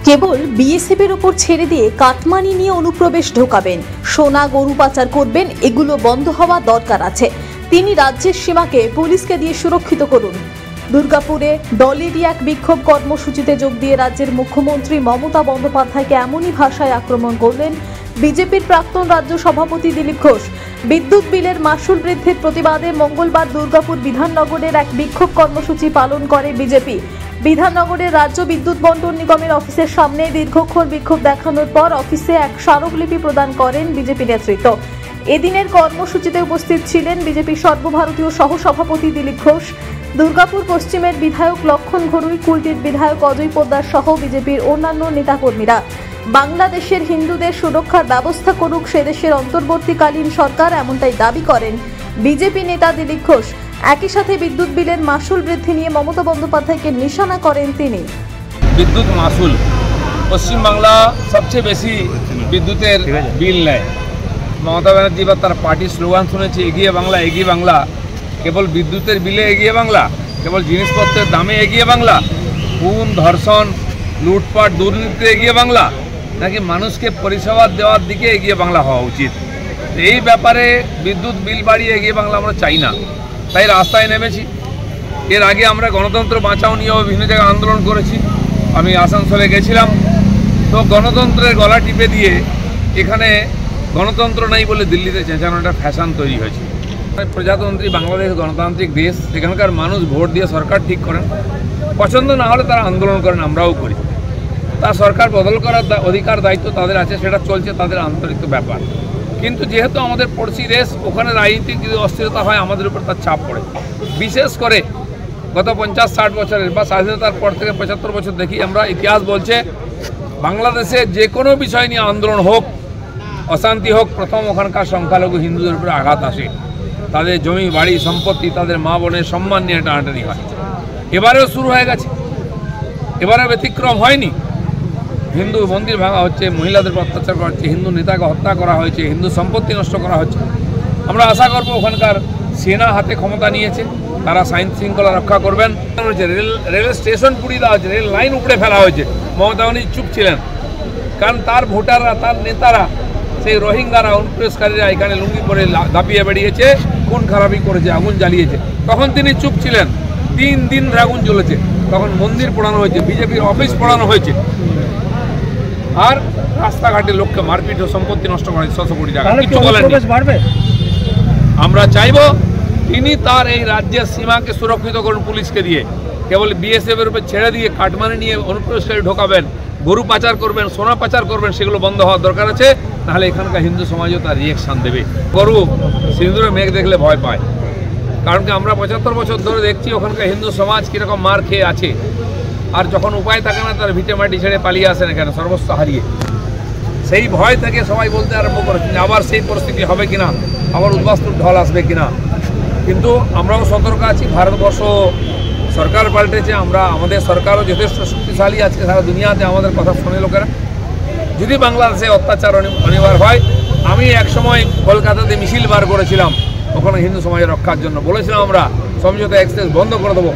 কেবল বিএসএফের ওপর ছেড়ে দিয়ে কাটমানি নিয়ে অনুপ্রবেশ ঢোকাবেন, সোনা গরু পাচার করবেন, এগুলো বন্ধ হওয়া দরকার আছে। তিনি রাজ্যের সীমাকে পুলিশকে দিয়ে সুরক্ষিত করুন। দুর্গাপুরে দলেরই এক বিক্ষোভ কর্মসূচিতে যোগ দিয়ে রাজ্যের মুখ্যমন্ত্রী মমতা বন্দ্যোপাধ্যায়কে এমনই ভাষায় আক্রমণ করলেন বিজেপির প্রাক্তন রাজ্য সভাপতি দিলীপ ঘোষ। বিদ্যুৎ বিলের মাসুল বৃদ্ধির প্রতিবাদে মঙ্গলবার দুর্গাপুর বিধাননগরের এক বিক্ষোভ কর্মসূচি পালন করে বিজেপি। বিধাননগরের রাজ্য বিদ্যুৎ বন্টন নিগমের অফিসের সামনে দীর্ঘক্ষণ বিক্ষোভ দেখানোর পর অফিসে এক স্মারকলিপি প্রদান করেন বিজেপি নেতৃত্ব। এদিনের কর্মসূচিতে উপস্থিত ছিলেন বিজেপির সর্বভারতীয় সহসভাপতি দিলীপ ঘোষ, দুর্গাপুর পশ্চিমের বিধায়ক লক্ষণ ঘড়ুই, কুলটির বিধায়ক অজয় পোদ্দার সহ বিজেপির অন্যান্য নেতাকর্মীরা। বাংলাদেশের হিন্দুদের সুরক্ষার ব্যবস্থা করুক সেদেশের অন্তর্বর্তীকালীন সরকার, এমনটাই দাবি করেন বিজেপি নেতা দিলীপ ঘোষ। একই সাথে বিদ্যুৎ বিলের মাসুল বৃদ্ধি নিয়ে মমতা বন্দ্যোপাধ্যায়কে নিশানা করেন তিনি। বিদ্যুৎ মাসুল পশ্চিমবাংলা সবচেয়ে বেশি বিদ্যুতের বিল নেয়। মমতা ব্যানার্জি বা তার পার্টির স্লোগান শুনেছি, এগিয়ে বাংলা, এগিয়ে বাংলা। কেবল বিদ্যুতের বিলে এগিয়ে বাংলা, কেবল জিনিসপত্রের দামে এগিয়ে বাংলা, খুন ধর্ষণ লুটপাট দুর্নীতিতে এগিয়ে বাংলা, নাকি মানুষকে পরিষেবা দেওয়ার দিকে এগিয়ে বাংলা হওয়া উচিত? এই ব্যাপারে বিদ্যুৎ বিল বাড়িয়ে এগিয়ে বাংলা আমরা চাই না, তাই রাস্তায় নেমেছি। এর আগে আমরা গণতন্ত্র বাঁচাও নিয়েও বিভিন্ন জায়গায় আন্দোলন করেছি। আমি আসানসোলে গেছিলাম, তো গণতন্ত্রের গলা টিপে দিয়ে এখানে গণতন্ত্র নাই বলে দিল্লিতে চেঁচানো একটা ফ্যাশন তৈরি হয়েছে। প্রজাতন্ত্রী বাংলাদেশ গণতান্ত্রিক দেশ, সেখানকার মানুষ ভোট দিয়ে সরকার ঠিক করেন, পছন্দ না হলে তারা আন্দোলন করেন, আমরাও করি। তা সরকার বদল করার অধিকার দায়িত্ব তাদের আছে, সেটা চলছে তাদের আন্তরিক ব্যাপার। কিন্তু যেহেতু আমাদের পড়শি দেশ, ওখানে রাজনীতিক যদি অস্থিরতা হয় আমাদের উপর তার চাপ পড়ে। বিশেষ করে গত 50-60 বছরের বা স্বাধীনতার পর থেকে 75 বছর দেখি আমরা, ইতিহাস বলছে বাংলাদেশে যে কোনো বিষয় নিয়ে আন্দোলন হোক, অশান্তি হোক, প্রথম ওখানকার সংখ্যালঘু হিন্দুদের উপরে আঘাত আসে। তাদের জমি বাড়ি সম্পত্তি, তাদের মা বোনের সম্মান নিয়ে টানাটানি হয়। এবারেও শুরু হয়ে গেছে, এবারে ব্যতিক্রম হয়নি। হিন্দু মন্দির ভাঙা হচ্ছে, মহিলাদের অত্যাচার করা হচ্ছে, হিন্দু নেতাকে হত্যা করা হয়েছে, হিন্দু সম্পত্তি নষ্ট করা হচ্ছে। আমরা আশা করব ওখানকার সেনা হাতে ক্ষমতা নিয়েছে, তারা আইন শৃঙ্খলা রক্ষা করবেন। রেল স্টেশন পুড়িয়ে দেওয়া হয়েছে, রেল লাইন উপড়ে ফেলা হয়েছে। মমতা ব্যানার্জি চুপ ছিলেন, কারণ তার ভোটাররা, তার নেতারা, সেই রোহিঙ্গারা, অনুপ্রবেশকারীরা এখানে লুঙ্গি পরে দাপিয়ে বেরিয়েছে, খুন খারাপি করেছে, আগুন জ্বালিয়েছে। তখন তিনি চুপ ছিলেন। 3 দিন আগুন জ্বলেছে, তখন মন্দির পোড়ানো হয়েছে, বিজেপির অফিস পোড়ানো হয়েছে, আর রাস্তাঘাটে লোককে মারপিট ও সম্পত্তি নষ্ট করে 600 কোটি টাকা। কিছু বলেন আমরা চাইব তিনি তার এই রাজ্যের সীমাকে সুরক্ষিত করুন পুলিশকে দিয়ে। কেবল বিএসএফ এর উপর ছেড়ে দিয়ে কাটমানি নিয়ে অনুপ্রবেশকারী ঢোকাবেন, গরু পাচার করবেন, সোনা পাচার করবেন, সেগুলো বন্ধ হওয়ার দরকার আছে। নাহলে এখানকার হিন্দু সমাজও তার রিয়েকশান দেবে। গরু সিঁদুরে মেঘ দেখলে ভয় পায়, কারণ কি আমরা 75 বছর ধরে দেখছি ওখানকার হিন্দু সমাজ কীরকম মার খেয়ে আছে। আর যখন উপায় থাকে না, তার ভিটে মাটি ছেড়ে পালিয়ে আসেন এখানে সর্বস্ব হারিয়ে। সেই ভয় থেকে সবাই বলতে আরম্ভ করেছেন আবার সেই পরিস্থিতি হবে কিনা, আবার উদ্বাস্তুর ঢল আসবে কিনা। কিন্তু আমরাও সতর্ক আছি। ভারতবর্ষ সরকার পাল্টেছে, আমাদের সরকারও যথেষ্ট শক্তিশালী। আজকে সারা দুনিয়াতে আমাদের কথা শোনে লোকেরা। যদি বাংলাদেশে অত্যাচার অনিবার হয়, আমি একসময় কলকাতাতে মিছিল বার করেছিলাম ওখানে হিন্দু সমাজের রক্ষার জন্য। বলেছিলাম আমরা সমঝোতা এক্সপ্রেস বন্ধ করে দেবো,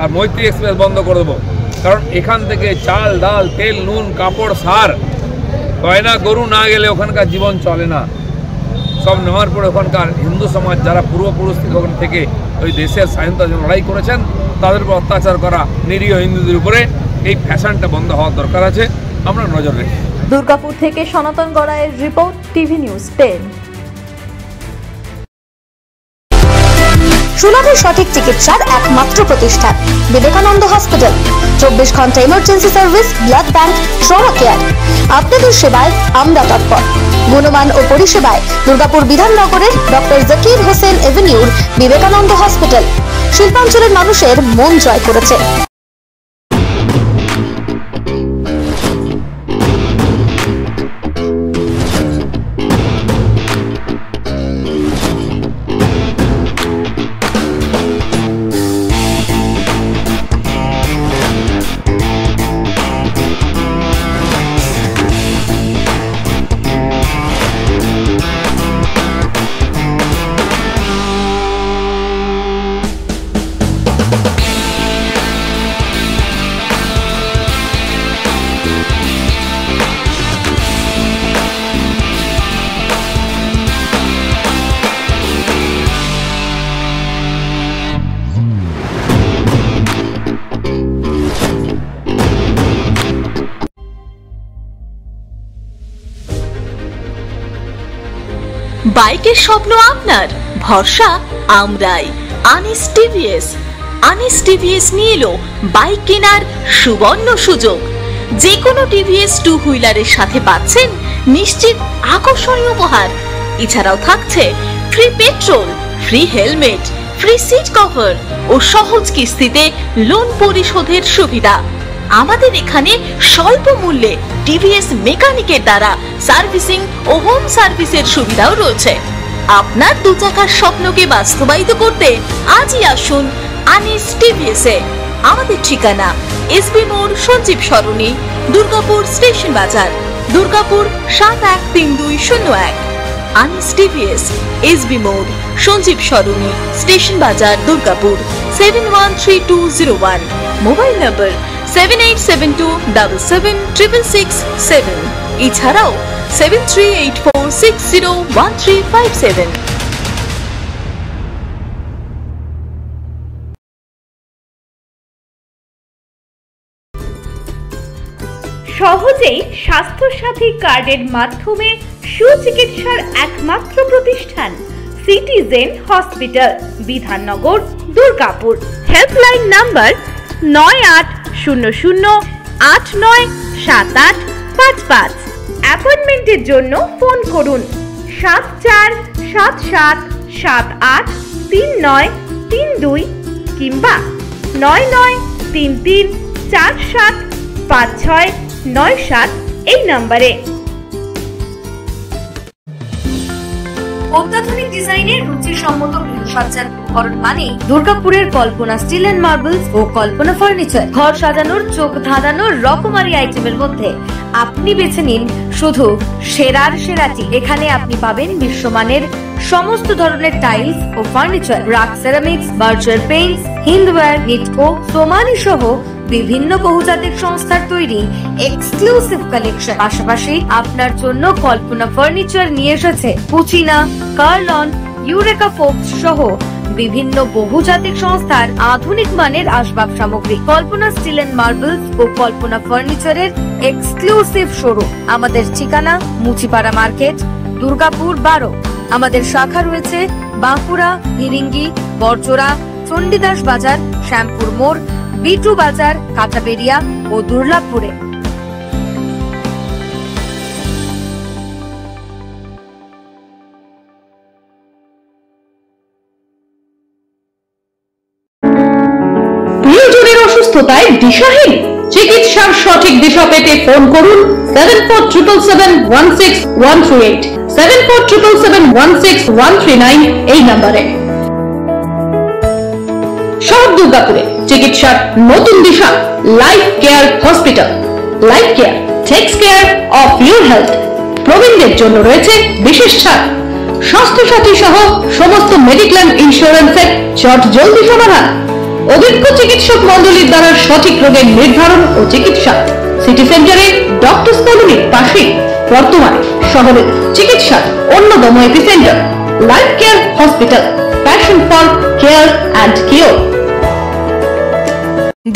আর মৈত্রী এক্সপ্রেস বন্ধ করে দেবো। কারণ এখান থেকে চাল, ডাল, তেল, নুন, কাপড়, সার, গয়না, গরু না গেলে ওখানকার জীবন চলে না। সব নেওয়ার পরে ওখানকার হিন্দু সমাজ যারা পূর্বপুরুষ ওখান থেকে ওই দেশের স্বাধীনতার জন্য লড়াই করেছেন, তাদের উপর অত্যাচার করা নিরীহ হিন্দুদের উপরে এই ফ্যাশনটা বন্ধ হওয়ার দরকার আছে। আমরা নজর রাখি। দুর্গাপুর থেকে সনাতন গড়াইয়ের রিপোর্ট, টিভি নিউজ 10। সুলভ সঠিক চিকিৎসার একমাত্র প্রতিষ্ঠান বিবেকানন্দ হসপিটাল। 24 ঘন্টা emergency service, blood bank, trauma care. আপনাদের সেবায় আমরা তৎপর। গুণমান ও পরিষেবায় দুর্গাপুর বিধাননগরের ডক্টর জাকির হোসেন এভিনিউর বিবেকানন্দ হসপিটাল শিল্পাঞ্চলের মানুষের মন জয় করেছে। বাইকের স্বপ্ন আপনার, ভরসা আমরাই। আনিস টিভিএস। আনিস টিভিএস নিয়ে এলো বাইক কেনার সুবর্ণ সুযোগ। যে কোনো টিভিএস টু হুইলারের সাথে পাচ্ছেন নিশ্চিত আকর্ষণীয় উপহার। এছাড়াও থাকছে free petrol, free helmet, free seat cover ও সহজ কিস্তিতে লোন পরিশোধের সুবিধা। আমাদের এখানে স্বল্প মূল্যে টিভিএস মেকানিকের দ্বারা সার্ভিসিং ও হোম সার্ভিসের সুবিধাও রয়েছে। আপনার দু চাকার স্বপ্নকে বাস্তবায়িত করতে আজই আসুন আনিস টিভিএসে। আমাদের ঠিকানা এসবি মোড়, সঞ্জীব সরণি, দুর্গাপুর স্টেশন বাজার, দুর্গাপুর 713201। আনিস টিভিএস, এসবি মোড়, সঞ্জীব সরণি, স্টেশন বাজার, দুর্গাপুর 713201। মোবাইল নম্বর 7872776667। এছাড়াও 7384601357। সহজেই স্বাস্থ্যসাথী কার্ডের মাধ্যমে সুচিকিৎসার একমাত্র প্রতিষ্ঠান citizen hospital, Bidhannagar, Durgapur. Helpline number 9800897855। অ্যাপয়েন্টমেন্টের জন্য ফোন করুন 7477783932 কিংবা 9933475697 এই নম্বরে। অত্যাধুনিক ডিজাইনের রুচিসম্মত গৃহসজ্জার উপকরণ মানে দুর্গাপুরের কল্পনা স্টিল এন্ড মার্বেলস ও কল্পনা ফার্নিচার। ঘর সাজানোর, চোখ ধাঁধানোর রকমারি আইটেমের মধ্যে আপনি বেছে নিন শুধু সেরার সেরাটি। এখানে আপনি পাবেন বিশ্বমানের সমস্ত ধরনের টাইলস ও furniture, RAK ceramics, Berger paints, Hindware, Nitco, Somany সহ বিভিন্ন বহুজাতিক সংস্থার তৈরি এক্সক্লুসিভ কালেকশন। পাশাপাশি আপনার জন্য কল্পনা ফার্নিচার নিয়ে এসেছে পুচিনা, কার্লন, ইউরেকা ফোর্বস সহ বিভিন্ন বহুজাতিক সংস্থার আধুনিক মানের আসবাব সামগ্রী। কল্পনা স্টিল এন্ড মার্বেলস ও কল্পনা ফার্নিচারের এক্সক্লুসিভ শোরুম। আমাদের ঠিকানা মুচিপাড়া মার্কেট, দুর্গাপুর 12। আমাদের শাখা রয়েছে বাঁকুড়া, ফিরিঙ্গি, বড়জোড়া, চণ্ডীদাস বাজার, শ্যামপুর মোড়, বিটু বাজার, কাটাবেরিয়া ও দুর্লাভপুরে। প্রিয়জনের অসুস্থতায় দিশাহীন? চিকিৎসার সঠিক দিশা পেতে ফোন করুন 7477716138, 7477716139 এই নম্বরে। শহর দুর্গাপুরে চিকিৎসার নতুন দিশা Life Care hospital. Life Care takes care of your health. প্রবীণদের জন্য রয়েছে বিশেষ ছাড়। স্বাস্থ্যসাথী সহ সমস্ত মেডিক্লেম ইন্স্যুরেন্সের চটজলদি সমাধান। অভিজ্ঞ চিকিৎসক মন্ডলীর দ্বারা সঠিক রোগের নির্ধারণ ও চিকিৎসা। সিটি সেন্টারে ডক্টরস কলোনির পাশে বর্তমানে শহরের চিকিৎসার অন্যতম epicentre life Care hospital, passion for care and cure.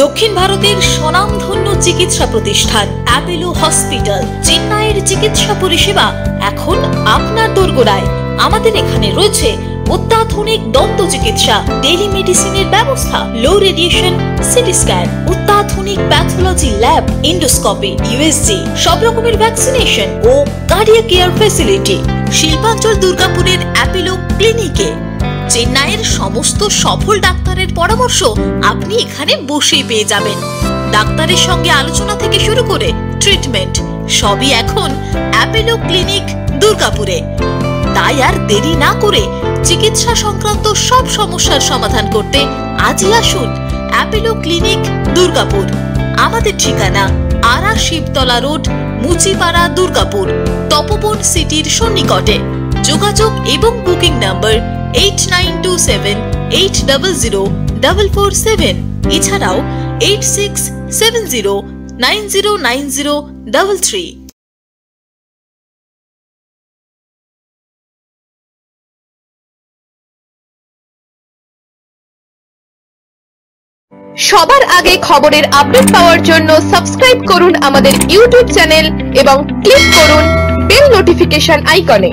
দক্ষিণ ভারতের স্বনামধন্য চিকিৎসা প্রতিষ্ঠান অ্যাপেলো হসপিটাল, চেন্নাইয়ের চিকিৎসা পরিষেবা এখন আপনার দোরগোড়ায়। আমাদের এখানে রয়েছে অত্যাধুনিক দন্ত চিকিৎসা, টেলিমেডিসিনের ব্যবস্থা, লো রেডিয়েশন সিটি স্ক্যান, অত্যাধুনিক প্যাথোলজি ল্যাব, ইন্ডোস্কোপি, ইউএসজি, সব রকমের ভ্যাকসিনেশন ও কার্ডিয়াক কেয়ার ফ্যাসিলিটি। শিল্পাঞ্চল দুর্গাপুরের অ্যাপেলো ক্লিনিকে চেন্নাইয়ের সমস্ত সফল ডাক্তারের পরামর্শ আপনি এখানে বসেই পেয়ে যাবেন। ডাক্তারের সঙ্গে আলোচনা থেকে শুরু করে ট্রিটমেন্ট সবই এখন অ্যাপেলো ক্লিনিক দুর্গাপুরে। তাই আর দেরি না করে চিকিৎসা সংক্রান্ত সব সমস্যার সমাধান করতে আজই আসুন অ্যাপেলো ক্লিনিক দুর্গাপুর। আমাদের ঠিকানা আরা শিবতলা রোড, মুচিপাড়া, দুর্গাপুর, তপবন সিটির সন্নিকটে। যোগাযোগ এবং বুকিং নাম্বার 8927800447। এছাড়াও 8670909033। সবার আগে খবরের আপডেট পাওয়ার জন্য সাবস্ক্রাইব করুন আমাদের ইউটিউব চ্যানেল এবং ক্লিক করুন বেল নোটিফিকেশন আইকনে।